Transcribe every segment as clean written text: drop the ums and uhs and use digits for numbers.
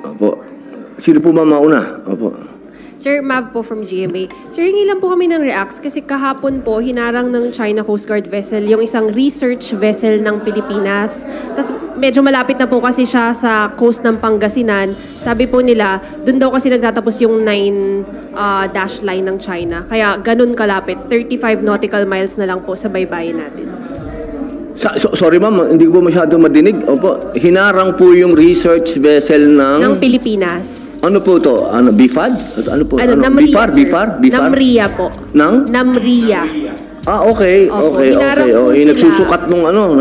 Opo. Sino po mauna? Opo. Sir, Mav po from GMA. Sir, hingi lang po kami ng reacts kasi kahapon po hinarang ng China Coast Guard vessel yung isang research vessel ng Pilipinas. Tapos medyo malapit na po kasi siya sa coast ng Pangasinan. Sabi po nila, dun daw kasi nagtatapos yung 9 dash line ng China. Kaya ganun kalapit, 35 nautical miles na lang po sa baybayin natin. Sorry ma'am, hindi ko masyado madinig. Opo, hinarang po yung research vessel ng Pilipinas. Ano po to? Ano, BIFAD? Ano po? Namria, sir. BIFAR? Namria po. Namria. Okay. Opo, Okay. sila.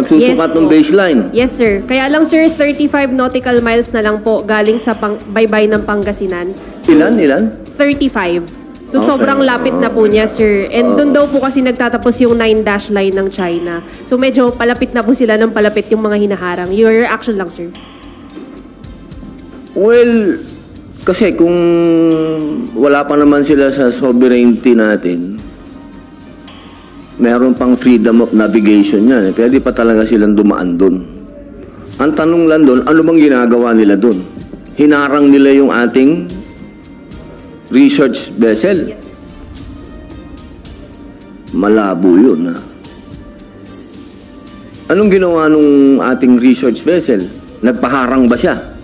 Nagsusukat nung baseline. Yes, sir. Kaya lang, sir, 35 nautical miles na lang po galing sa baybay ng Pangasinan. Ilan? 35. So, Okay. sobrang lapit na po niya, sir. And doon daw po kasi nagtatapos yung 9 dash line ng China. So, medyo palapit na po sila ng palapit yung mga hinaharang. Your reaction lang, sir. Well, kasi kung wala pa naman sila sa sovereignty natin, meron pang freedom of navigation yan. Pwede pa talaga silang dumaan doon. Ang tanong lang doon, ano bang ginagawa nila doon? Hinarang nila yung ating research vessel. Yes, sir. Malabo yun, ha? Anong ginawa nung ating research vessel? Nagpaharang ba siya?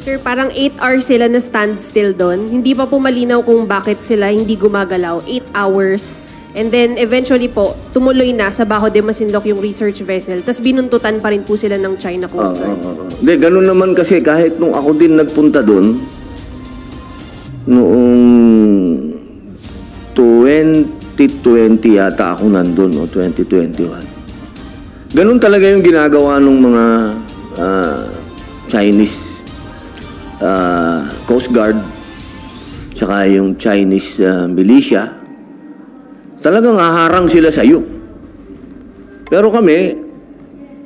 Sir, parang 8 hours sila na standstill doon. Hindi pa po malinaw kung bakit sila hindi gumagalaw. 8 hours. And then, eventually po, tumuloy na sa Bajo de Masinloc yung research vessel. Tapos binuntutan pa rin po sila ng China Coast Guard. Hindi, ganun naman kasi kahit nung ako din nagpunta doon, noong 2020 yata ako nandun, o 2021. Ganun talaga yung ginagawa ng mga Chinese Coast Guard tsaka yung Chinese militia. Talagang haharang sila sa iyo. Pero kami,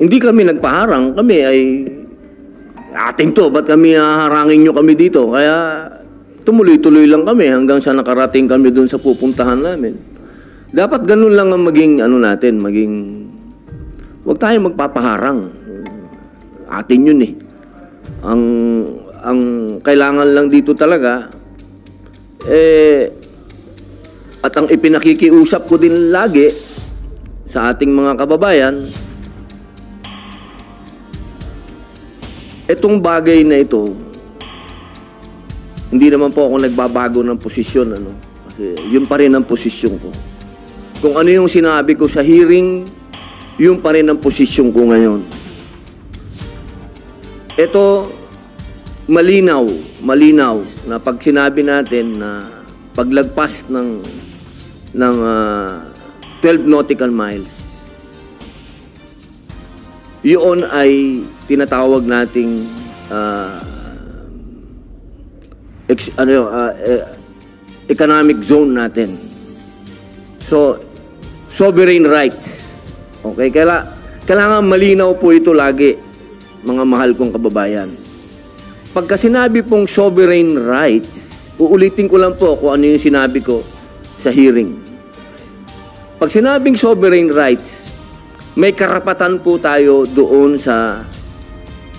hindi kami nagpaharang. Kami ay ating to, ba't kami haharangin nyo kami dito? Kaya tumuloy-tuloy lang kami hanggang sa nakarating kami dun sa pupuntahan namin. Dapat ganun lang ang maging huwag tayong magpapaharang. Atin yun eh. Ang kailangan lang dito talaga, at ang ipinakikiusap ko din lagi sa ating mga kababayan, itong bagay na ito, hindi naman po ako nagbabago ng posisyon, kasi yun pa rin ang posisyon ko. Kung ano yung sinabi ko sa hearing, yun pa rin ang posisyon ko ngayon. Ito, malinaw na pag sinabi natin na paglagpas ng 12 nautical miles, yun ay tinatawag nating economic zone natin. So, sovereign rights. Okay? Kailangan malinaw po ito lagi, mga mahal kong kababayan. Pagka sinabi pong sovereign rights, uulitin ko lang po kung ano yung sinabi ko sa hearing. Pag sinabing sovereign rights, may karapatan po tayo doon sa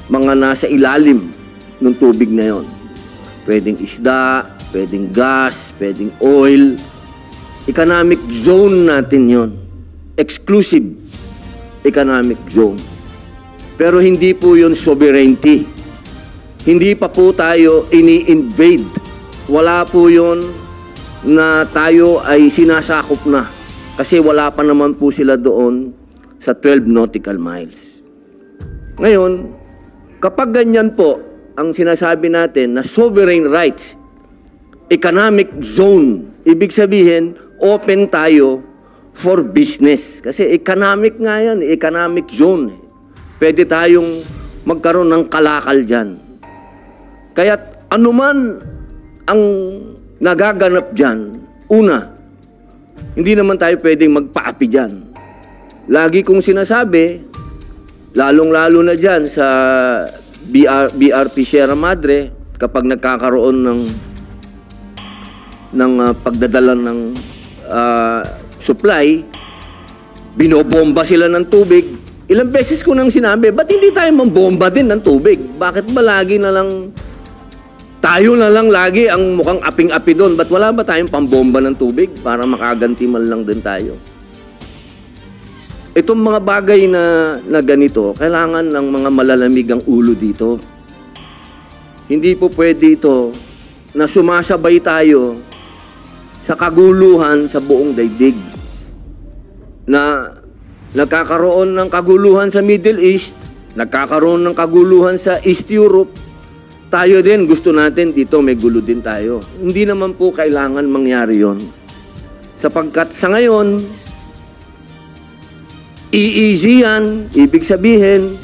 mga nasa ilalim ng tubig na yon. Pwedeng isda, pwedeng gas, pwedeng oil. Economic zone natin yon. Exclusive economic zone. Pero hindi po yun sovereignty. Hindi pa po tayo ini-invade. Wala po yun na tayo ay sinasakop na. Kasi wala pa naman po sila doon sa 12 nautical miles. Ngayon, kapag ganyan po, ang sinasabi natin na sovereign rights, economic zone, ibig sabihin, open tayo for business. Kasi economic nga yan, economic zone. Pwede tayong magkaroon ng kalakal dyan. Kaya anuman ang nagaganap dyan, una, hindi naman tayo pwedeng magpaapi dyan. Lagi kong sinasabi, lalong-lalo na dyan sa BRP Sierra Madre, kapag nagkakaroon ng pagdadala ng supply, binobomba sila ng tubig, Ilang beses ko nang sinabi, ba't hindi tayo mambomba din ng tubig? Bakit ba lagi na lang, tayo na lang lagi ang mukhang aping-api doon? Ba't wala ba tayong pambomba ng tubig para makaganti man lang din tayo? Itong mga bagay na ganito, kailangan ng mga malalamig ang ulo dito. Hindi po pwede ito na sumasabay tayo sa kaguluhan sa buong daigdig. Na nagkakaroon ng kaguluhan sa Middle East, nagkakaroon ng kaguluhan sa East Europe, tayo din gusto natin dito may gulo din tayo. Hindi naman po kailangan mangyari yon. Sapagkat sa ngayon, easy yan, ibig sabihin,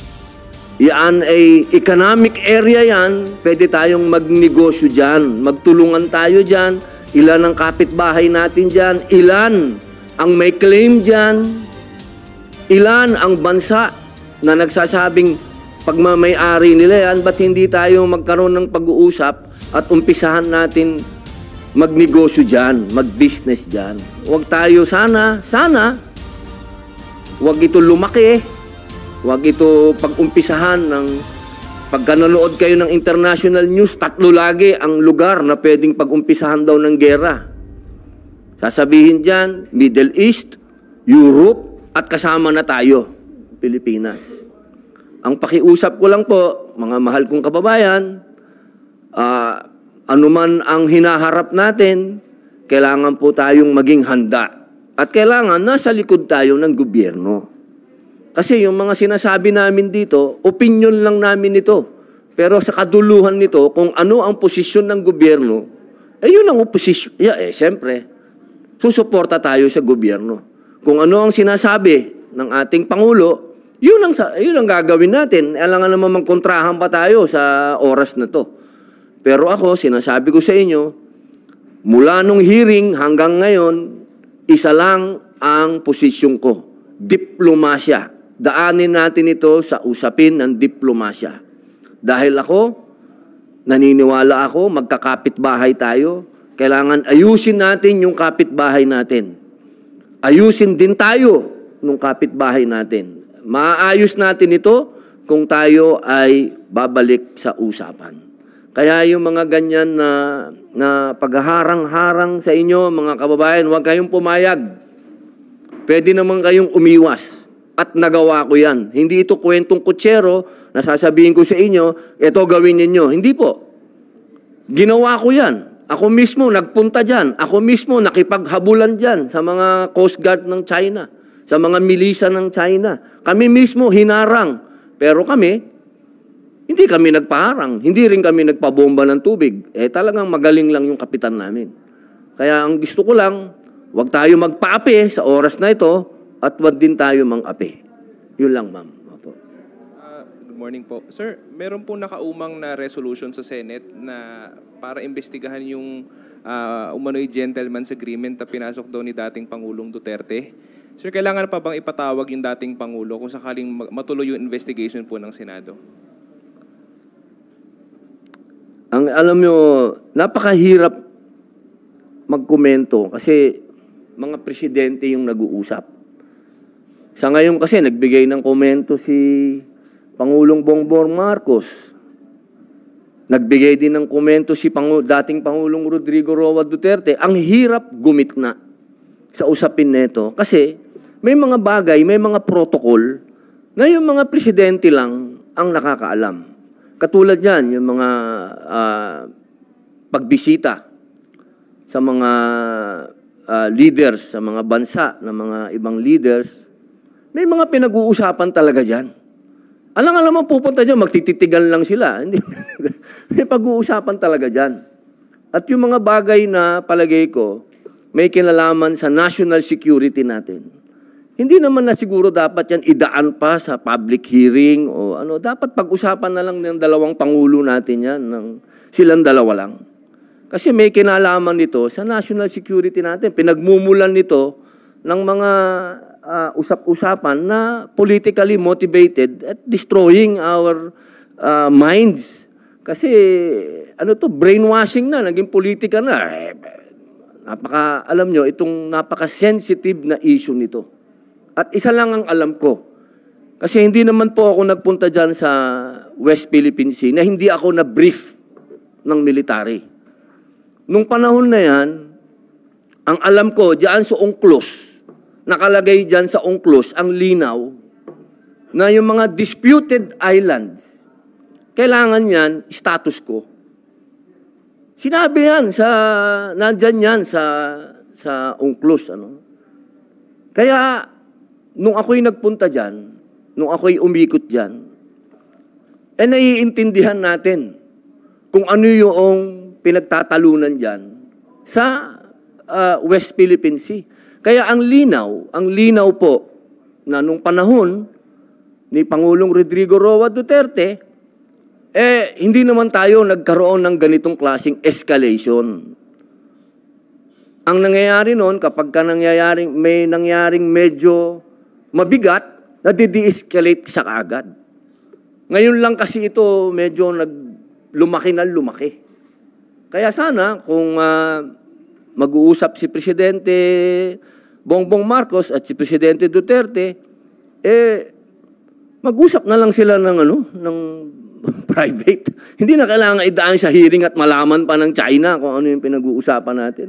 yan ay economic area yan, pwede tayong magnegosyo dyan, magtulungan tayo dyan, ilan ang kapitbahay natin dyan, ilan ang may claim dyan, ilan ang bansa na nagsasabing pagmamay-ari nila yan, ba't hindi tayo magkaroon ng pag-uusap at umpisahan natin magnegosyo dyan, mag-business dyan. Huwag tayo sana, huwag ito lumaki, huwag ito pag-umpisahan ng pagka nanood kayo ng international news, 3 lagi ang lugar na pwedeng pag-umpisahan daw ng gera. Sasabihin dyan, Middle East, Europe, at kasama na tayo, Pilipinas. Ang pakiusap ko lang po, mga mahal kong kababayan, anuman ang hinaharap natin, kailangan po tayong maging handa. At kailangan nasa likod tayo ng gobyerno. Kasi yung mga sinasabi namin dito, opinion lang namin ito. Pero sa kaduluhan nito, kung ano ang posisyon ng gobyerno, yun ang oposisyon. Siyempre, susuporta tayo sa gobyerno. Kung ano ang sinasabi ng ating Pangulo, yun ang gagawin natin. Alangan naman magkontrahan pa tayo sa oras na to. Pero ako, sinasabi ko sa inyo, mula nung hearing hanggang ngayon, isa lang ang posisyon ko, diplomasya. Daanin natin ito sa usapin ng diplomasya. Dahil ako, naniniwala ako, magkakapitbahay tayo, kailangan ayusin natin yung kapitbahay natin. Ayusin din tayo nung kapitbahay natin. Maayos natin ito kung tayo ay babalik sa usapan. Kaya yung mga ganyan na pagharang-harang sa inyo, mga kababayan, huwag kayong pumayag. Pwede naman kayong umiwas. At nagawa ko yan. Hindi ito kwentong kutsero na sasabihin ko sa inyo, ito gawin ninyo. Hindi po. Ginawa ko yan. Ako mismo nagpunta dyan. Ako mismo nakipaghabulan dyan sa mga Coast Guard ng China, sa mga milisa ng China. Kami mismo hinarang. Pero hindi kami nagpaharang. Hindi rin kami nagpabomba ng tubig. Talagang magaling lang yung kapitan namin. Kaya ang gusto ko lang, huwag tayo magpaapi sa oras na ito at huwag din tayo mang-api. Yun lang, ma'am. Good morning po. Sir, meron po nakaumang na resolution sa Senate na para imbestigahan yung umano'y gentleman's agreement na pinasok daw ni dating Pangulong Duterte. Sir, kailangan pa bang ipatawag yung dating Pangulo kung sakaling matuloy yung investigation po ng Senado? Alam nyo, napakahirap magkomento kasi mga presidente yung nag-uusap. Sa ngayon kasi, nagbigay ng komento si Pangulong Bongbong Marcos. Nagbigay din ng komento si dating Pangulong Rodrigo Roa Duterte. Ang hirap gumitna sa usapin nito kasi may mga bagay, may mga protocol na yung mga presidente lang ang nakakaalam. Katulad yan, yung mga pagbisita sa mga leaders, sa mga bansa, na mga ibang leaders, may mga pinag-uusapan talaga dyan. Alam mo, pupunta dyan, magtititigan lang sila. May pag-uusapan talaga dyan. At yung mga bagay na palagay ko, may kinalaman sa national security natin. Hindi naman na siguro dapat yan idaan pa sa public hearing o ano. Dapat pag-usapan na lang ng dalawang pangulo natin yan, silang dalawa lang. Kasi may kinalaman nito sa national security natin. Pinagmumulan nito ng mga usap-usapan na politically motivated at destroying our minds. Kasi brainwashing na, naging politika na. Alam nyo, itong napaka-sensitive na issue nito. At isa lang ang alam ko, Kasi hindi naman po ako nagpunta dyan sa West Philippine Sea na hindi ako na-brief ng military. Nung panahon na yan, ang alam ko, dyan sa UNCLOS, nakalagay dyan sa UNCLOS ang linaw na yung mga disputed islands, kailangan yan, status quo. Sinabi yan nandyan yan sa UNCLOS. Ano? Kaya, nung ako'y nagpunta dyan, nung ako'y umikot dyan, naiintindihan natin kung ano yung pinagtatalunan dyan sa West Philippine Sea. Kaya ang linaw po na nung panahon ni Pangulong Rodrigo Roa Duterte, hindi naman tayo nagkaroon ng ganitong klaseng escalation. Ang nangyayari noon, kapag may nangyaring medyo mabigat, nadi-de-escalate siya kaagad. Ngayon lang kasi ito medyo lumaki na lumaki. Kaya sana kung mag-uusap si Presidente Bongbong Marcos at si Presidente Duterte, mag-usap na lang sila ng private. Hindi na kailangan idaan sa hearing at malaman pa ng China kung ano yung pinag-uusapan natin.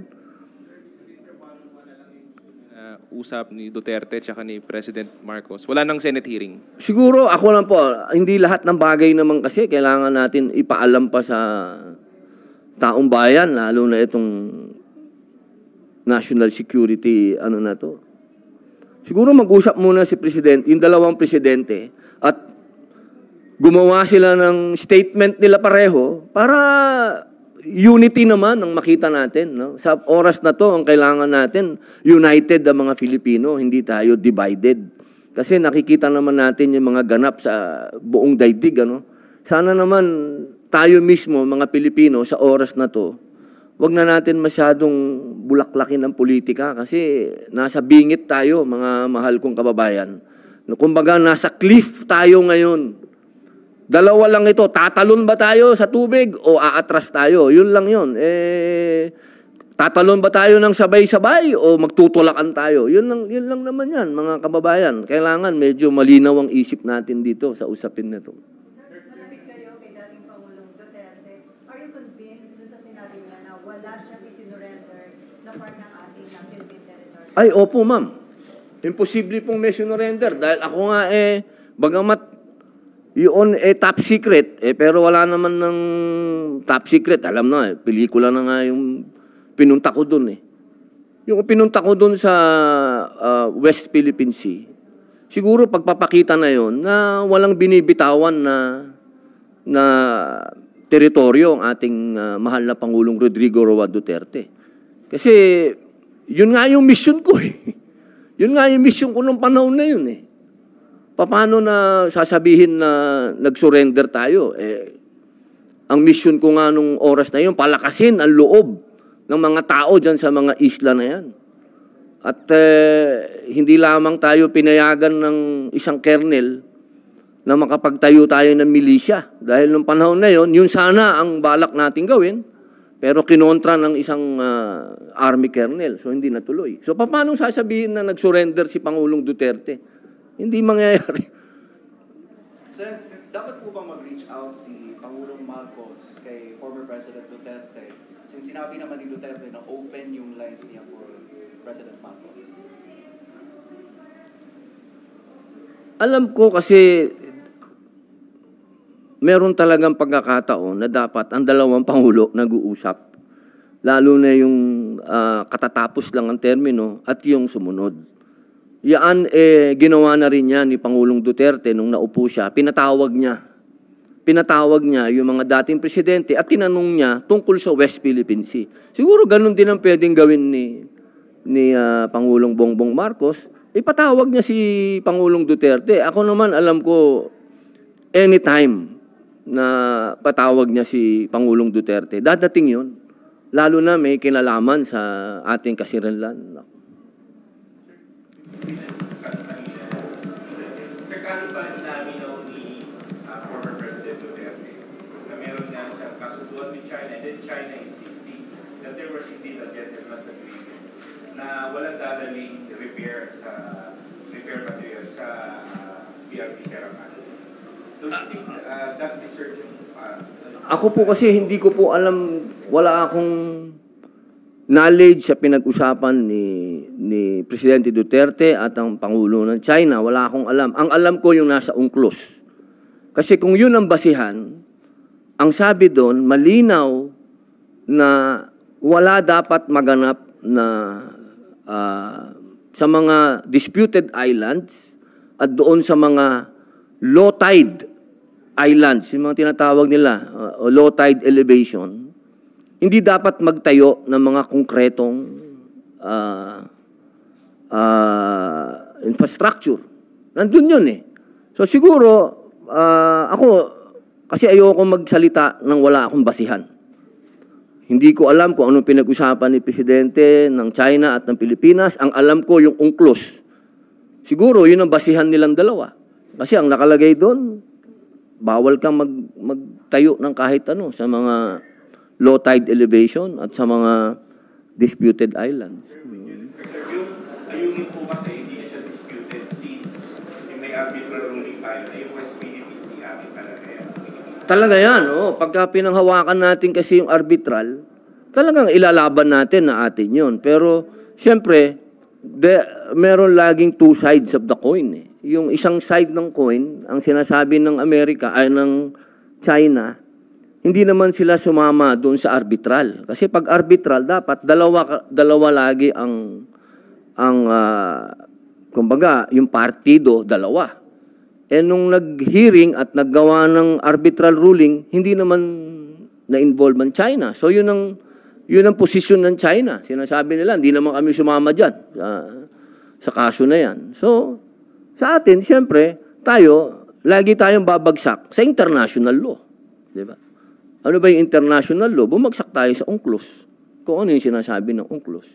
Usap ni Duterte at ni President Marcos. Wala nang Senate hearing. Siguro ako lang po, hindi lahat ng bagay naman kasi kailangan natin ipaalam pa sa taong bayan, lalo na itong national security na to. Siguro mag-usap muna si Presidente, yung dalawang presidente, at gumawa sila ng statement nila pareho para unity naman ang makita natin. No? Sa oras na to, ang kailangan natin, united ang mga Filipino, hindi tayo divided. Kasi nakikita naman natin yung mga ganap sa buong daigdig. Sana naman tayo mismo, mga Pilipino, sa oras na to, wag na natin masyadong bulaklakin ng politika kasi nasa bingit tayo, mga mahal kong kababayan. Kumbaga, nasa cliff tayo ngayon. Dalawa lang ito, tatalon ba tayo sa tubig o aatras tayo? Yun lang yun. Tatalon ba tayo ng sabay-sabay o magtutulakan tayo? Yun lang naman yan, mga kababayan. Kailangan medyo malinaw ang isip natin dito sa usapin na ito. Sir, malapit kayo kay dating Pangulong Duterte. Are you convinced dun sa sinabi niya na wala siyang isinurrender na part ng ating Philippine territory? Ay, opo ma'am. Imposible pong may sinurrender dahil ako nga bagamat yun top secret, pero wala naman ng top secret. Alam na, pelikula na nga yung pinunta ko dun Yung pinunta ko dun sa West Philippine Sea, siguro pagpapakita na yon na walang binibitawan na teritoryo ang ating mahal na Pangulong Rodrigo Roa Duterte. Kasi yun nga yung mission ko Yun nga yung mission ko nung panahon na yun Paano na sasabihin na nag-surrender tayo? Ang mission ko nga nung oras na yun, palakasin ang loob ng mga tao dyan sa mga isla na yan. At hindi lamang tayo pinayagan ng isang kernel na makapagtayo tayo ng milisya. Dahil nung panahon na yun, yun sana ang balak natin gawin, pero kinontra ng isang army kernel. So hindi natuloy. So paano sasabihin na nag-surrender si Pangulong Duterte? Hindi mangyayari. Sir, dapat po bang mag-reach out si Pangulong Marcos kay former President Duterte since sinabi naman ni Duterte na open yung lines niya for President Marcos? Alam ko kasi meron talagang pagkakataon na dapat ang dalawang Pangulo nag-uusap. Lalo na yung katatapos lang ang termino at yung sumunod. Yan, ginawa na rin niya ni Pangulong Duterte nung naupo siya. Pinatawag niya yung mga dating presidente at tinanong niya tungkol sa West Philippine Sea. Siguro ganun din ang pwedeng gawin ni Pangulong Bongbong Marcos. Ipatawag niya si Pangulong Duterte. Ako naman, alam ko, anytime na patawag niya si Pangulong Duterte, dadating yun. Lalo na may kinalaman sa ating kasiranlan. Sir, kano pa inaminaw ni former President Duterte na meron nga siyang kasunduan with China and then China insisting that there was indeed a gentleman's agreement na walang dadaling repair material sa PRP Seraman. Don't you think that resurgent Ako po kasi hindi ko po alam, wala akong knowledge sa pinag-usapan ni Presidente Duterte at ang Pangulo ng China. Wala akong alam. Ang alam ko yung nasa UNCLOS. Kasi kung yun ang basihan, ang sabi doon, malinaw na wala dapat maganap na sa mga disputed islands at doon sa mga low tide islands, yung mga tinatawag nila, low tide elevation, hindi dapat magtayo ng mga konkretong infrastructure. Nandun yun eh. So siguro, ako, kasi ayoko magsalita nang wala akong basihan. Hindi ko alam kung anong pinag-usapan ni Presidente ng China at ng Pilipinas. Ang alam ko yung UNCLOS. Siguro, yun ang basihan nilang dalawa. Kasi ang nakalagay doon, bawal kang magtayo ng kahit ano sa mga low tide elevation at sa mga disputed islands. Sir, yung ayungin po kasi hindi na siya disputed since yung may arbitral ruling tayo na yung West Philippines yung amin talaga yan. Talaga yan, oh. Pagka pinanghawakan natin kasi yung arbitral, talagang ilalaban natin na atin yun. Pero, siyempre, meron laging two sides of the coin eh. Yung isang side ng coin, ang sinasabi ng Amerika ay ng China, hindi naman sila sumama doon sa arbitral. Kasi pag arbitral, dapat dalawa lagi ang kumbaga, yung partido, dalawa. Eh nung nag-hearing at naggawa ng arbitral ruling, hindi naman na-involve ang China. So yun ang posisyon ng China. Sinasabi nila, hindi naman kami sumama dyan sa kaso na yan. So, sa atin, siyempre, lagi tayong babagsak sa international law. Diba? Ano ba yung international law? Bumagsak tayo sa UNCLOS. Kung ano yung sinasabi ng UNCLOS.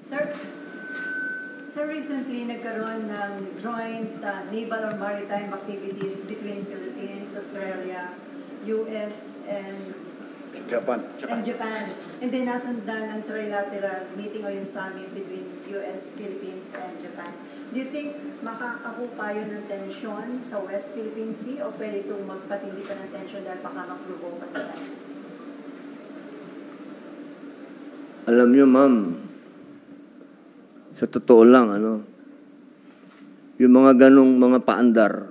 Sir, recently nagkaroon ng joint naval or maritime activities between Philippines, Australia, US, and Japan. And then nasundan ang trilateral meeting o yung summit between US, Philippines, and Japan. Do you think makakahupa yun ng tensyon sa West Philippine Sea o pwede itong magpatindi pa ng tensyon dahil baka mag-provoke nila? Alam nyo, ma'am, sa totoo lang, yung mga ganong mga paandar,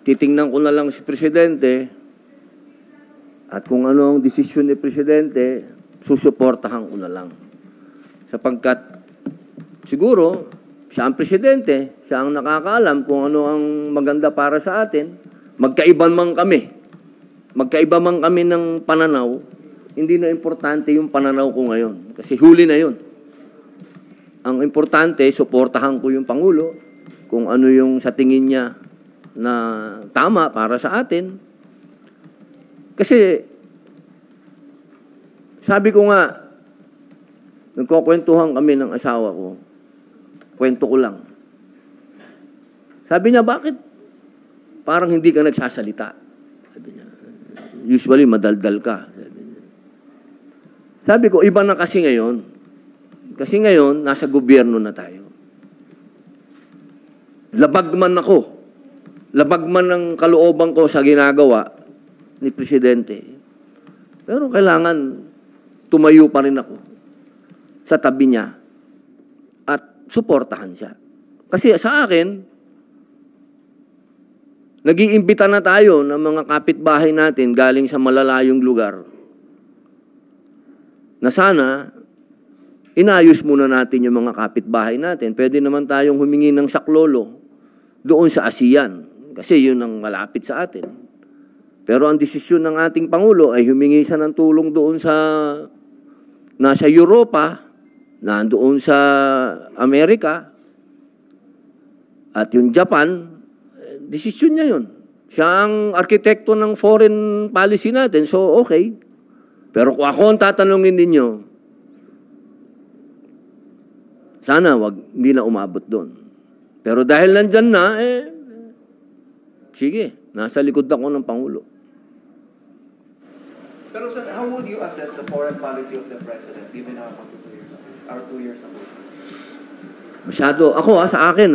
titingnan ko na lang si Presidente at kung ano ang desisyon ni Presidente, susuportahan ko na lang. Sapagkat siguro, siya ang presidente, siya ang nakakaalam kung ano ang maganda para sa atin. Magkaiba man kami ng pananaw, hindi na importante yung pananaw ko ngayon. Kasi huli na yun. Ang importante, suportahan ko yung Pangulo kung ano yung sa tingin niya na tama para sa atin. Kasi, sabi ko nga, nagkukwentuhan kami ng asawa ko. Kwento ko lang. Sabi niya, bakit parang hindi ka nagsasalita? Sabi niya, usually madaldal ka. Sabi ko, iba na kasi ngayon. Kasi ngayon, nasa gobyerno na tayo. Labag man ako. Labag man ang kalooban ko sa ginagawa ni Presidente. Pero kailangan tumayo pa rin ako sa tabi niya at suportahan siya. Kasi sa akin, nag-iimbita na tayo ng mga kapitbahay natin galing sa malalayong lugar na sana inayos muna natin yung mga kapitbahay natin. Pwede naman tayong humingi ng saklolo doon sa ASEAN kasi yun ang malapit sa atin. Pero ang desisyon ng ating Pangulo ay humingi siya ng tulong doon sa nasa Europa, nandoon sa Amerika, at yung Japan, desisyon niya yun. Siya ang arkitekto ng foreign policy natin, so okay. Pero kung ako ang tatanungin ninyo, sana hindi na umabot doon. Pero dahil nandyan na, sige, nasa likod ako ng Pangulo. Pero sir, how would you assess the foreign policy of the President given our 2 years ago? Masyado, ako sa akin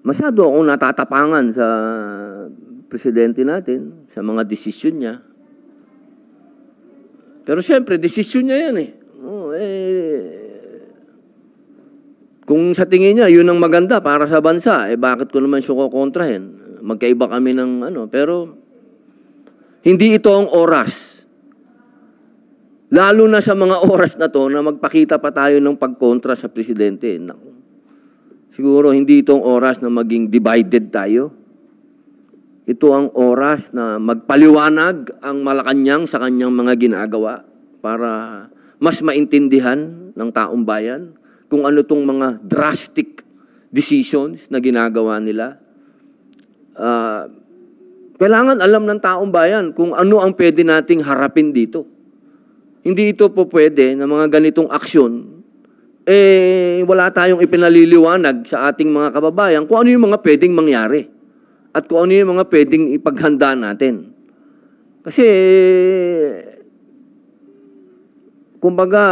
masyado akong natatapangan sa presidente natin, sa mga desisyon niya. Pero siyempre, desisyon niya yan kung sa tingin niya, yun ang maganda para sa bansa, bakit ko naman siya kukontrahin? Magkaiba kami ng pero hindi ito ang oras. Lalo na sa mga oras na to na magpakita pa tayo ng pagkontra sa presidente. Siguro hindi itong oras na maging divided tayo. Ito ang oras na magpaliwanag ang Malacanang sa kanyang mga ginagawa para mas maintindihan ng taong bayan kung ano itong mga drastic decisions na ginagawa nila. Kailangan alam ng taong bayan kung ano ang pwede nating harapin dito. Hindi ito po pwede na mga ganitong aksyon, wala tayong ipinaliliwanag sa ating mga kababayan kung ano yung mga pwedeng mangyari at kung ano yung mga pwedeng ipaghanda natin. Kasi, kumbaga,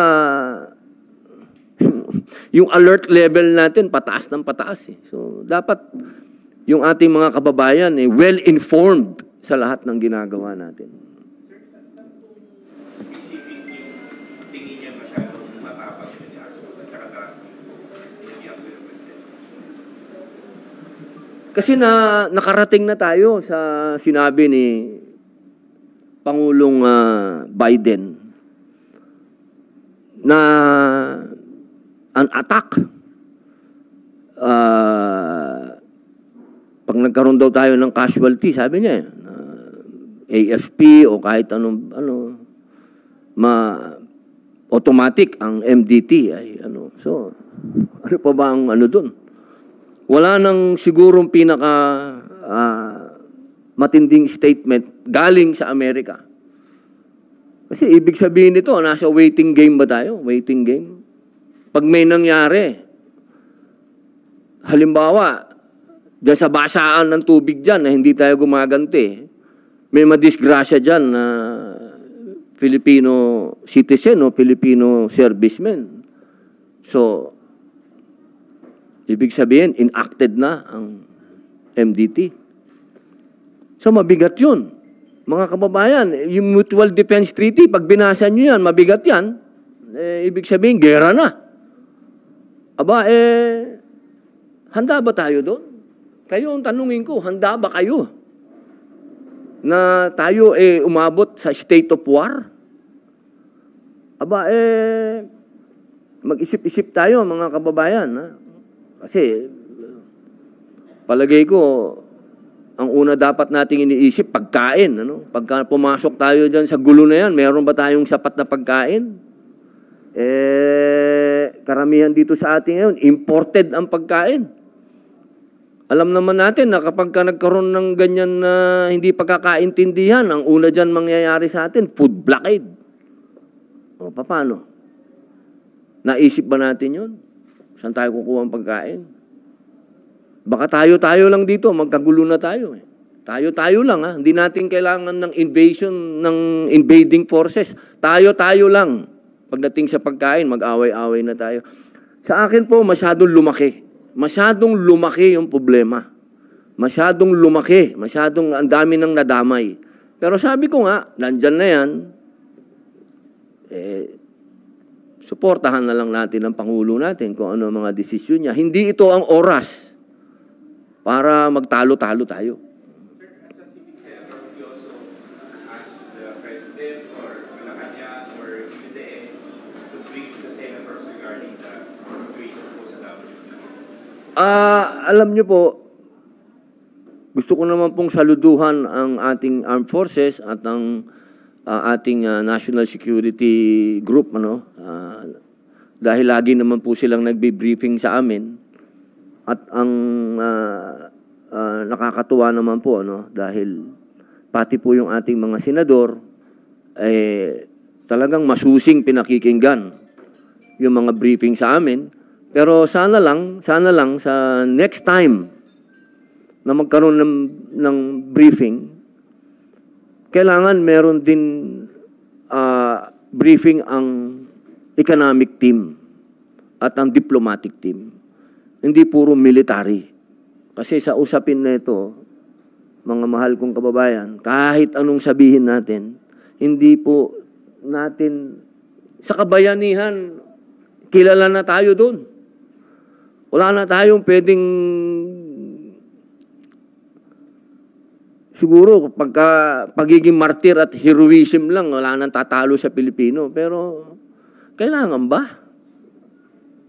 yung alert level natin pataas ng pataas. So, dapat yung ating mga kababayan well-informed sa lahat ng ginagawa natin. Specific yung tingin niya masyadong matapang yun niya at saka drastic yung action ng President? Kasi nakarating na tayo sa sinabi ni Pangulong Biden na an attack. Pag nagkaroon daw tayo ng casualty, sabi niya, AFP o kahit anong automatic ang MDT ay So, ano pa ba ang doon? Wala nang sigurong pinaka matinding statement galing sa Amerika. Kasi ibig sabihin nito, nasa waiting game ba tayo? Waiting game? Pag may nangyari, halimbawa, dyan sa basaan ng tubig dyan na hindi tayo gumaganti, may madisgrasya dyan na Filipino citizen o Filipino serviceman. So, ibig sabihin, enacted na ang MDT. So, mabigat yun. Mga kababayan, yung Mutual Defense Treaty, pag binasa nyo yan, mabigat yan, ibig sabihin, gera na. Aba, handa ba tayo doon? Kayo ang tanungin ko, handa ba kayo na tayo umabot sa state of war? Aba, mag-isip-isip tayo, mga kababayan. Kasi, palagay ko, ang una dapat nating iniisip, pagkain. Pagka pumasok tayo dyan sa gulo na yan, meron ba tayong sapat na pagkain? Karamihan dito sa atin ngayon, imported ang pagkain. Alam naman natin na kapag nagkaroon ng ganyan na hindi pagkakaintindihan, ang una dyan mangyayari sa atin, food blockade. O, paano? Naisip ba natin yun? Saan tayo kukuha ang pagkain? Baka tayo-tayo lang dito, magkagulo na tayo. Tayo-tayo lang. Hindi natin kailangan ng invasion, ng invading forces. Tayo-tayo lang. Pagdating sa pagkain, mag-away-away na tayo. Sa akin po, masyadong lumaki. Masyadong lumaki yung problema. Masyadong lumaki. Masyadong ang dami ng nadamay. Pero sabi ko nga, nandyan na yan, suportahan na lang natin ang Pangulo natin kung ano ang mga desisyon niya. Hindi ito ang oras para magtalo-talo tayo. Sir, as a civic senator, we also ask the President or Malacanang or even the NSC to brief the senators regarding the situation po sa WPS. Alam niyo po, gusto ko naman pong saluduhan ang ating armed forces at ang ating national security group, dahil lagi naman po silang nagbe-briefing sa amin. At ang nakakatuwa naman po, dahil pati po yung ating mga senador, talagang masusing pinakikinggan yung mga briefing sa amin. Pero sana lang sa next time na magkaroon ng briefing, kailangan meron din briefing ang economic team at ang diplomatic team. Hindi puro military. Kasi sa usapin na ito, mga mahal kong kababayan, kahit anong sabihin natin, hindi po natin, sa kabayanihan, kilala na tayo doon. Wala na tayong pwedeng, siguro, pagiging martir at heroism lang, wala nang tatalo sa Pilipino. Pero, kailangan ba?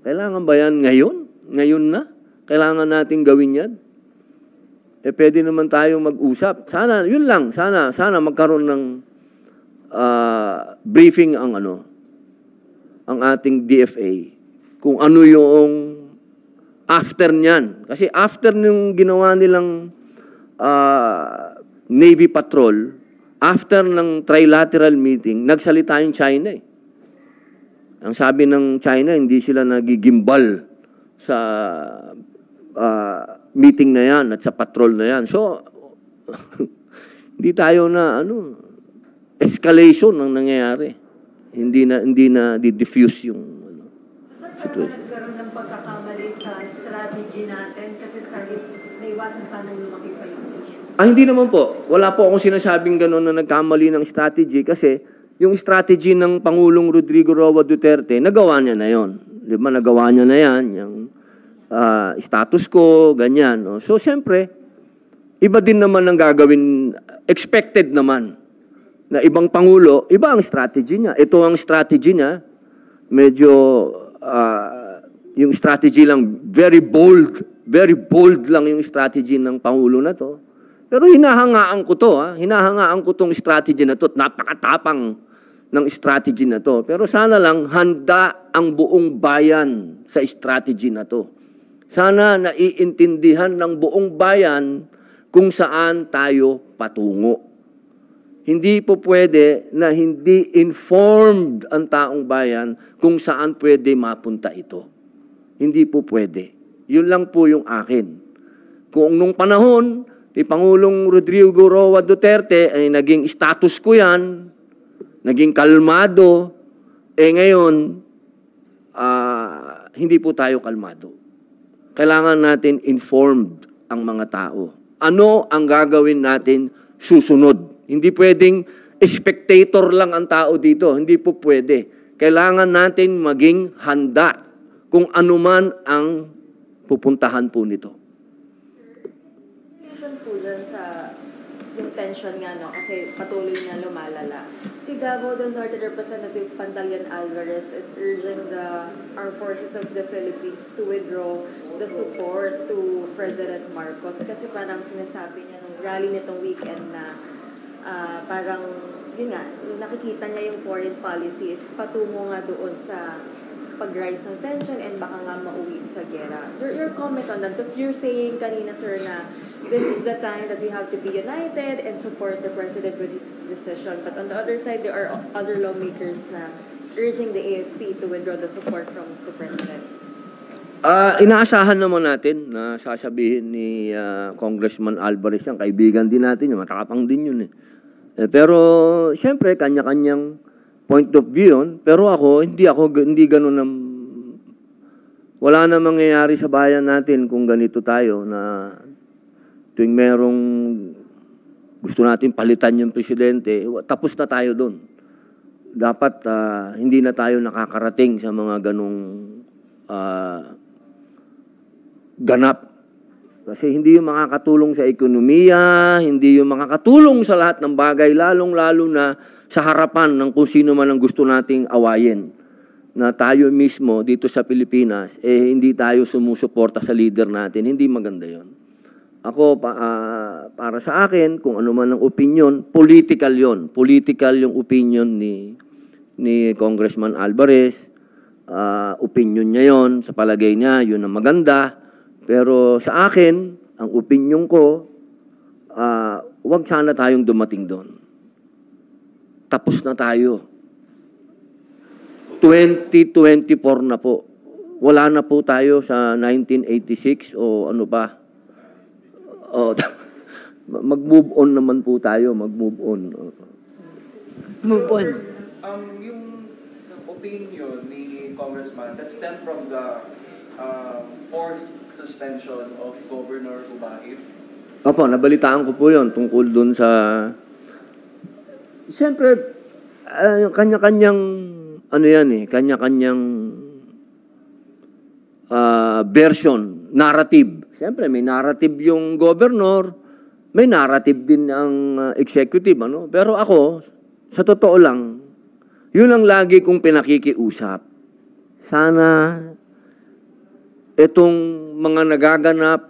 Kailangan ba yan ngayon? Ngayon na? Kailangan natin gawin yan? Pwede naman tayong mag-usap. Sana, yun lang, sana magkaroon ng briefing ang ating DFA. Kung ano yung after niyan. Kasi after nung ginawa nilang Navy Patrol, after ng trilateral meeting, nagsalita yung China eh. Ang sabi ng China, hindi sila nagigimbal sa meeting na yan at sa patrol na yan. So, hindi tayo na, escalation ang nangyayari. Hindi na di-diffuse yung situation. Nagkaroon ng pagkakamali sa strategy natin kasi naiwasan sanang lumaki pa yung issue. Hindi naman po. Wala po akong sinasabing gano'n na nagkamali ng strategy kasi yung strategy ng Pangulong Rodrigo Roa Duterte, nagawa niya na yon. Di ba? Nagawa niya na yan. Yung status quo, ganyan. No? So, siyempre, iba din naman ang gagawin. Expected naman na ibang Pangulo, iba ang strategy niya. Ito ang strategy niya. Medyo, yung strategy lang, very bold lang yung strategy ng Pangulo na to. Pero hinahangaan ko to, hinahangaan ko tong strategy na to at napakatapang ng strategy na to. Pero sana lang handa ang buong bayan sa strategy na to. Sana naiintindihan ng buong bayan kung saan tayo patungo. Hindi po pwede na hindi informed ang taong bayan kung saan pwede mapunta ito. Hindi po pwede. Yun lang po yung akin. Kung nung panahon ni Pangulong Rodrigo Roa Duterte ay naging status ko yan, naging kalmado, ngayon, hindi po tayo kalmado. Kailangan natin informed ang mga tao. Ano ang gagawin natin susunod? Hindi pwedeng spectator lang ang tao dito. Hindi po pwede. Kailangan natin maging handa kung anuman ang pupuntahan po nito. Po dyan sa yung tension nga, no? Kasi patuloy na lumalala. Si Davao del Norte Representative Pantaleon Alvarez is urging the Armed Forces of the Philippines to withdraw the support to President Marcos. Kasi parang sinasabi niya nung rally nitong weekend na parang, yun nga, nakikita niya yung foreign policy is patungo nga doon sa pag-rise ng tension and baka nga mauwi sa gera. Your comment on that? Because you're saying kanina, sir, na this is the time that we have to be united and support the President with his decision. But on the other side, there are other lawmakers na urging the AFP to withdraw the support from the President. Inaasahan naman natin na sasabihin ni Congressman Alvarez yan. Kaibigan din natin yun. Matakapang din yun eh. Pero, siyempre, kanya-kanyang point of view yun. Pero hindi ganun na, wala na mangyayari sa bayan natin kung ganito tayo na tuwing merong gusto natin palitan yung presidente, tapos na tayo doon. Dapat hindi na tayo nakakarating sa mga ganong ganap. Kasi hindi yung makakatulong sa ekonomiya, hindi yung makakatulong sa lahat ng bagay, lalong-lalo na sa harapan ng kung sino man ang gusto nating awayin. Na tayo mismo dito sa Pilipinas, hindi tayo sumusuporta sa leader natin. Hindi maganda yon. Ako, para sa akin, kung ano man ang opinion, political yon. Political yung opinion ni Congressman Alvarez. Opinion niya yon. Sa palagay niya, yun ang maganda. Pero sa akin, ang opinion ko, wag sana tayong dumating doon. Tapos na tayo. 2024 na po. Wala na po tayo sa 1986 o ano pa. Mag-move on naman po tayo. Mag-move on. Move on. Yung opinion ni a congressman that stemmed from the forced suspension of Governor Ubaid. Opo, nabalitaan ko po yun tungkol dun sa... Siyempre, kanya-kanyang, ano yan eh, kanya-kanyang version, narrative. Siyempre, may narrative yung governor, may narrative din ang executive, ano? Pero ako, sa totoo lang, yun ang lagi kong pinakikiusap. Sana itong mga nagaganap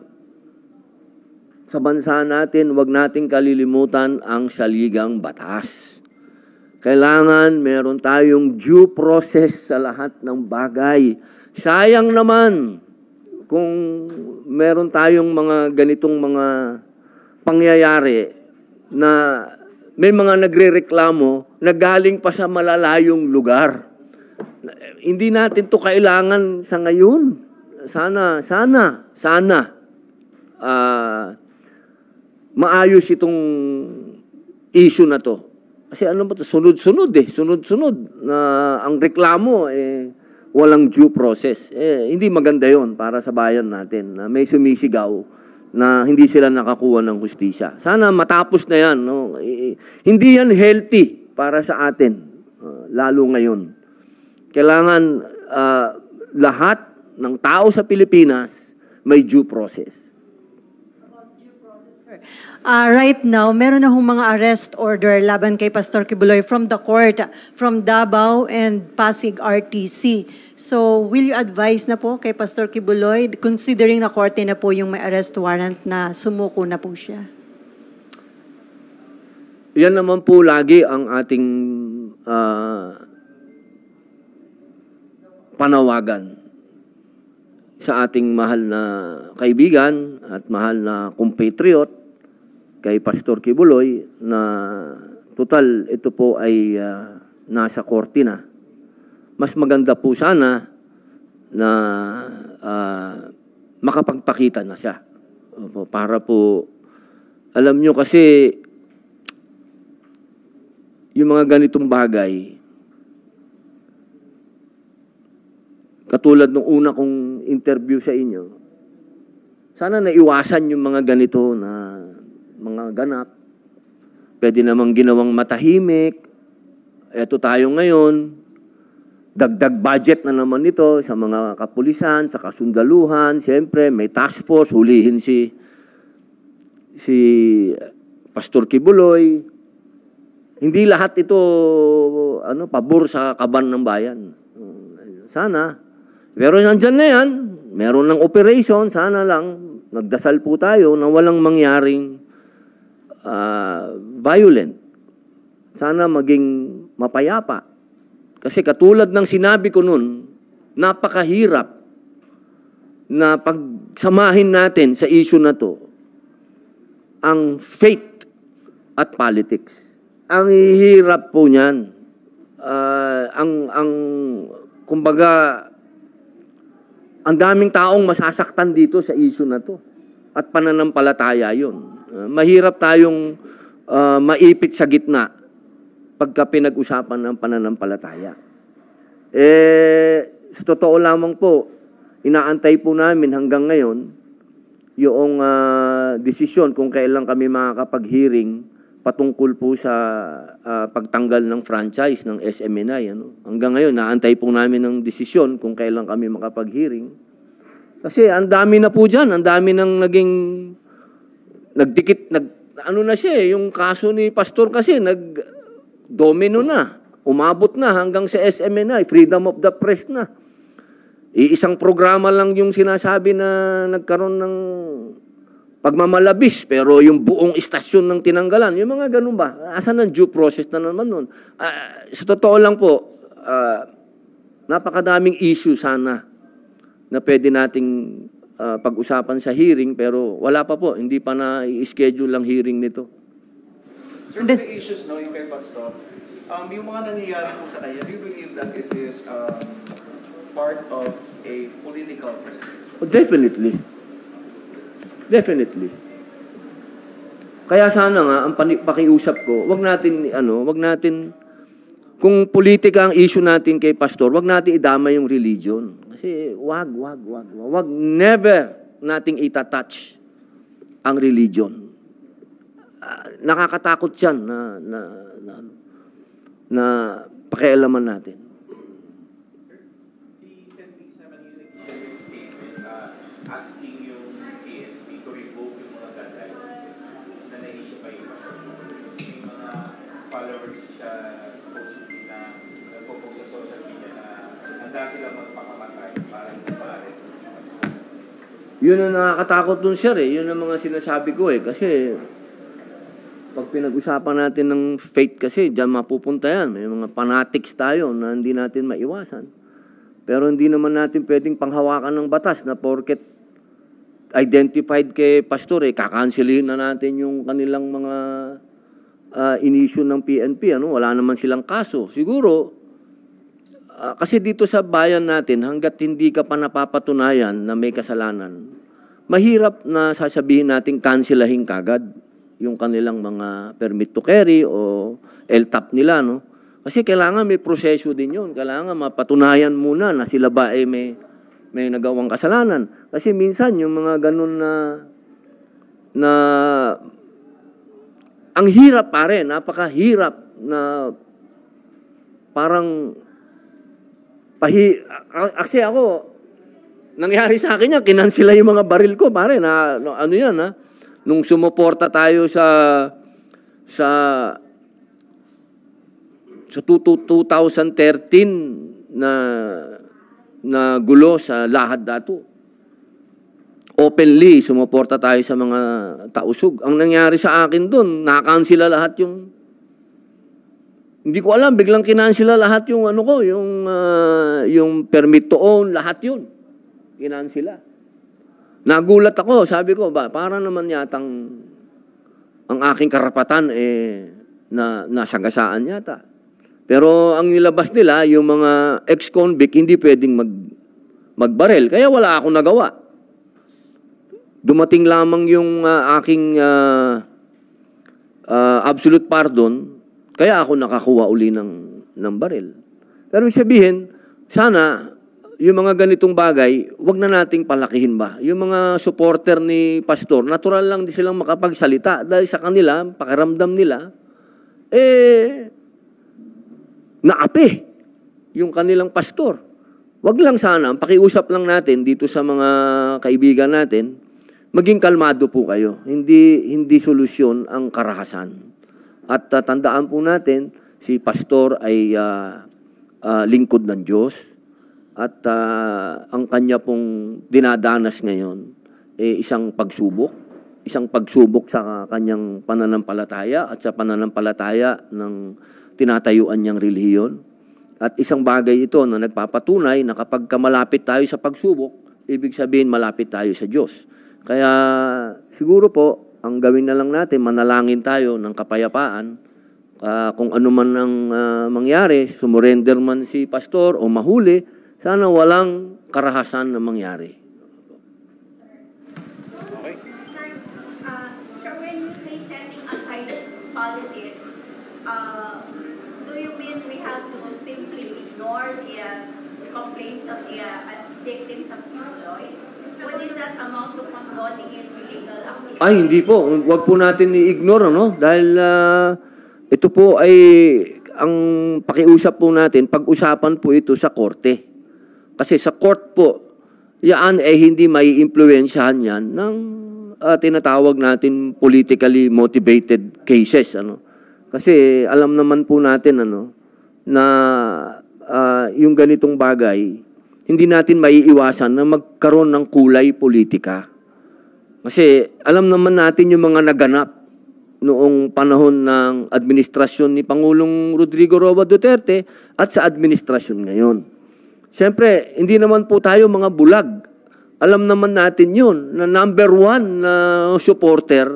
sa bansa natin, wag nating kalilimutan ang saligang batas. Kailangan meron tayong due process sa lahat ng bagay. Sayang naman kung meron tayong mga ganitong mga pangyayari na may mga nagrereklamo na galing pa sa malalayong lugar. Hindi natin to kailangan sa ngayon. Sana maayos itong issue na to. Kasi ano ba to? Sunod-sunod eh. Sunod-sunod na ang reklamo walang due process. Hindi maganda yon para sa bayan natin na may sumisigaw na hindi sila nakakuha ng hustisya. Sana matapos na yan. No? Hindi yan healthy para sa atin, lalo ngayon. Kailangan lahat ng tao sa Pilipinas may due process. Right now, meron na hong mga arrest order laban kay Pastor Quiboloy from the court, from Davao and Pasig RTC. So, will you advise na po kay Pastor Quiboloy, considering na korte na po yung may arrest warrant na sumuko na po siya? Yan naman po lagi ang ating panawagan sa ating mahal na kaibigan at mahal na compatriot kay Pastor Quiboloy na total ito po ay nasa korte na. Mas maganda po sana na makapagpakita na siya. Para po, alam nyo kasi, yung mga ganitong bagay, katulad nung una kong interview sa inyo, sana naiwasan yung mga ganito na mga ganap. Pwede namang ginawang matahimik. Eto tayo ngayon, dagdag budget na naman ito sa mga kapulisan, sa kasundaluhan. Siyempre, may task force, hulihin si Pastor Quiboloy. Hindi lahat ito pabor sa kaban ng bayan. Sana. Pero nandyan na yan. Meron ng operation. Sana lang, nagdasal po tayo na walang mangyaring violent. Sana maging mapayapa. Kasi katulad ng sinabi ko nun, napakahirap na pagsamahin natin sa issue na to ang faith at politics. Ang hirap po niyan. Kumbaga, ang daming taong masasaktan dito sa issue na to. At pananampalataya yun. Mahirap tayong maipit sa gitna pagka pinag-usapan ng pananampalataya. Sa totoo lamang po, inaantay po namin hanggang ngayon yung desisyon kung kailan kami makakapag-hearing patungkol po sa pagtanggal ng franchise ng SMNI. Hanggang ngayon, naantay po namin ng desisyon kung kailan kami makapag-hearing. Kasi ang dami na po dyan, ang dami nang naging nagdikit, na siya yung kaso ni Pastor kasi, domino na, umabot na hanggang sa SMNI, freedom of the press na. Isang programa lang yung sinasabi na nagkaroon ng pagmamalabis, pero yung buong istasyon ng tinanggalan, yung mga ganun ba? Asan ang due process na naman nun? Sa totoo lang po, napakadaming issue sana na pwede nating pag-usapan sa hearing, pero wala pa po, hindi pa na i-schedule ang hearing nito. Sir, the issues yung kay Pastor, yung mga nangyayari po sa kanya, do you believe that it is part of a political perspective? Definitely. Definitely. Kaya sana nga, ang pakiusap ko, wag natin, kung politika ang issue natin kay Pastor, wag natin idama yung religion. Kasi wag, never nating itatouch ang religion. Nakakatakot yan na pakialaman natin. Si Sen. Lisa Manila nag-issue yung statement asking yung PNP to revoke yung mga gun licenses na na-issue pa yung Pastor. Kasi may mga followers siya supposedly na nagpo-post sa social media na handa sila magpakamatay para hindi maaari. Yun ang nakakatakot dun, sir, eh. Yun ang mga sinasabi ko, eh. Kasi, pag pinag-usapan natin ng faith kasi, dyan mapupunta yan. May mga fanatics tayo na hindi natin maiwasan. Pero hindi naman natin pwedeng panghawakan ng batas na porket identified kay Pastor, eh, kakansilin na natin yung kanilang mga in-issue ng PNP. Ano? Wala naman silang kaso. Siguro, kasi dito sa bayan natin, hanggat hindi ka pa napapatunayan na may kasalanan, mahirap na sasabihin natin kansilahin kagad yung kanilang mga permit to carry o LTAP nila, no? Kasi kailangan may proseso din yun. Kailangan mapatunayan muna na sila ba ay may nagawang kasalanan. Kasi minsan yung mga ganun na ang hirap pare, napakahirap na parang kasi ako, nangyari sa akin yan, kinansila yung mga baril ko, pare, na ano yan, ha? Nung sumuporta tayo sa 2013 na gulo sa Lahad Datu. Openly, sumuporta tayo sa mga tausug. Ang nangyari sa akin doon, nakansila lahat yung... Hindi ko alam, biglang kinansila lahat yung ano ko, yung permit to own, lahat yun. Kinansila. Nagulat ako, sabi ko, para naman yatang ang aking karapatan na nasagasaan yata. Pero ang nilabas nila, yung mga ex-convict, hindi pwedeng magbarel. Kaya wala akong nagawa. Dumating lamang yung aking absolute pardon, kaya ako nakakuha uli ng baril. Pero sabihin, sana yung mga ganitong bagay, wag na nating palakihin ba? Yung mga supporter ni Pastor, natural lang di silang makapagsalita dahil sa kanila, pakiramdam nila, naapi yung kanilang pastor. Wag lang sana, pakiusap lang natin dito sa mga kaibigan natin, maging kalmado po kayo. Hindi solusyon ang karahasan. At tandaan po natin, si Pastor ay lingkod ng Diyos. At ang kanya pong dinadanas ngayon, isang pagsubok. Isang pagsubok sa kanyang pananampalataya at sa pananampalataya ng tinatayuan niyang relihiyon. At isang bagay ito na nagpapatunay na kapag malapit tayo sa pagsubok, ibig sabihin malapit tayo sa Diyos. Kaya siguro po, ang gawin na lang natin, manalangin tayo ng kapayapaan. Kung ano man ang mangyari, sumurrender man si Pastor o mahuli, sana walang karahasan na mangyari. Okay. Sir, when you say setting aside politics, do you mean we have to simply ignore the complaints of the victims of Lloyd? Would this not amount to condoning his illegal activities? Ay, hindi po. Huwag po natin i-ignore, no? Dahil ito po ay ang pakiusap po natin, pag-usapan po ito sa korte. Kasi sa court po, yan ay hindi mai-impluwensyahan yan ng tinatawag natin politically motivated cases. Ano? Kasi alam naman po natin na yung ganitong bagay, hindi natin maiiwasan na magkaroon ng kulay politika. Kasi alam naman natin yung mga naganap noong panahon ng administrasyon ni Pangulong Rodrigo Roa Duterte at sa administrasyon ngayon. Siyempre, hindi naman po tayo mga bulag. Alam naman natin yun na number 1 na supporter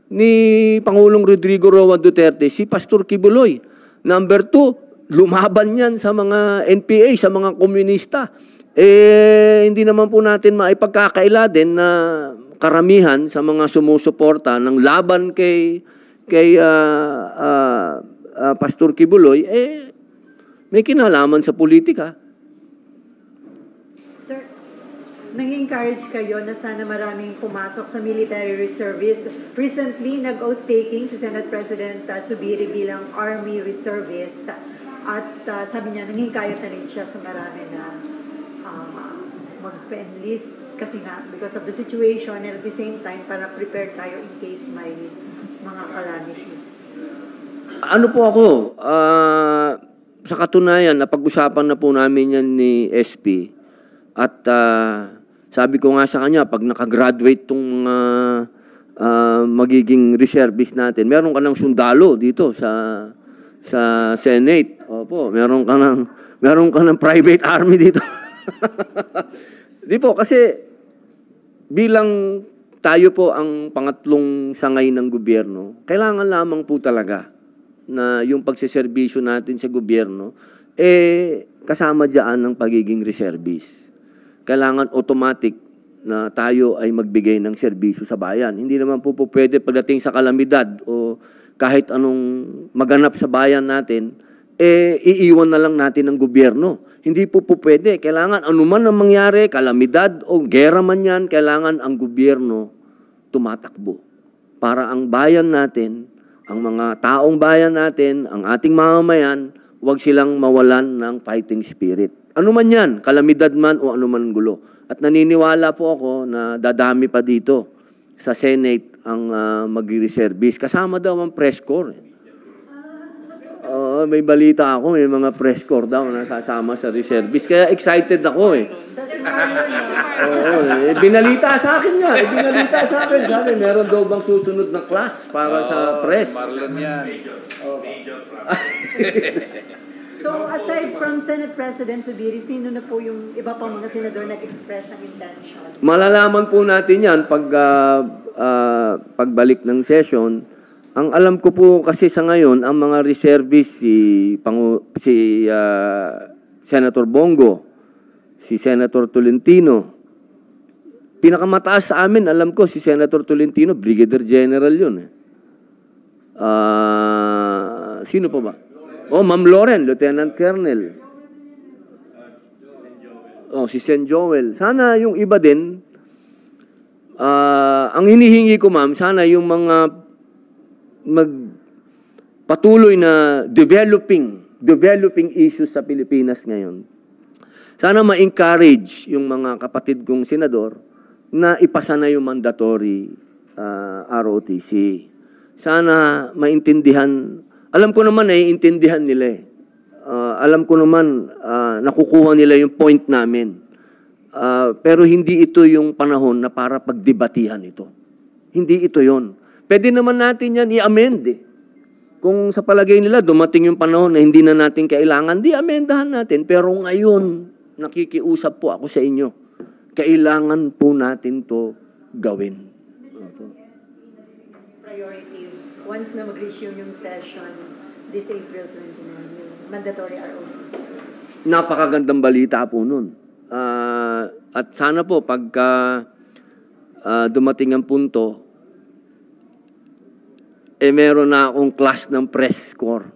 ni Pangulong Rodrigo Roa Duterte, si Pastor Kibuloy. Number 2, lumaban yan sa mga NPA, sa mga komunista. Hindi naman po natin maipagkakaila din na karamihan sa mga sumusuporta ng laban kay Pastor Kibuloy, may kinalaman sa politika. Sir, nang-encourage kayo na sana maraming pumasok sa military reservist. Recently, nag-oath-taking si Senate President Zubiri bilang Army Reservist. At sabi niya, nanghihikayat na rin siya sa marami na mag-enlist kasi nga, because of the situation, and at the same time, para prepare tayo in case may mga calamities. Ano po ako, sa katunayan, napag-usapan na po namin yan ni SP. At sabi ko nga sa kanya, pag nakagraduate tong magiging reservist natin, meron ka ng sundalo dito sa Senate. Opo, meron ka ng private army dito. Di po, kasi bilang tayo po ang pangatlong sangay ng gobyerno, kailangan lamang po talaga na yung pagsiservisyo natin sa gobyerno, kasama dyan ng pagiging reservist. Kailangan automatic na tayo ay magbigay ng serbisyo sa bayan. Hindi naman po pwede pagdating sa kalamidad o kahit anong maganap sa bayan natin, iiwan na lang natin ng gobyerno. Hindi po pwede. Kailangan anuman ang mangyari, kalamidad o gera man yan, kailangan ang gobyerno tumatakbo. Para ang bayan natin, ang mga taong bayan natin, ang ating mamamayan, huwag silang mawalan ng fighting spirit. Ano man yan, kalamidad man o anuman gulo. At naniniwala po ako na dadami pa dito sa Senate ang mag-reservist. Kasama daw ang press corps. May balita ako, may mga press corps daw na kasama sa reservist. Kaya excited ako eh. Binalita sa akin nga. Binalita sa akin. Sabi, meron daw bang susunod na class para sa press? Marlon yan. So, aside from Senate President Zubiri, sino na po yung iba pang mga senador nag-express ang intention? Malalaman po natin yan pag pagbalik ng session. Ang alam ko po kasi sa ngayon, ang mga reservist, si Senator Bongo, si Senator Tolentino. Pinakamataas sa amin, alam ko, si Senator Tolentino, Brigadier General yun. Sino pa ba? Ma'am Loren, Lieutenant Colonel. Si Sen Joel. Sana yung iba din, ang hinihingi ko, ma'am, sana yung mga patuloy na developing issues sa Pilipinas ngayon. Sana ma-encourage yung mga kapatid kong senador na ipasa na yung mandatory ROTC. Sana maintindihan. Alam ko naman intindihan nila eh. Alam ko naman nakukuha nila yung point namin. Pero hindi ito yung panahon na para pagdebatihan ito. Hindi ito yon. Pwede naman natin yan i-amend eh. Kung sa palagay nila dumating yung panahon na hindi na natin kailangan, amendahan natin. Pero ngayon, nakikiusap po ako sa inyo. Kailangan po natin to gawin. Priority, once na mag-resume yung session this April 29, yung mandatory ROTC. Napakagandang balita po nun. At sana po pagka dumating ang punto, meron na akong class ng press corps.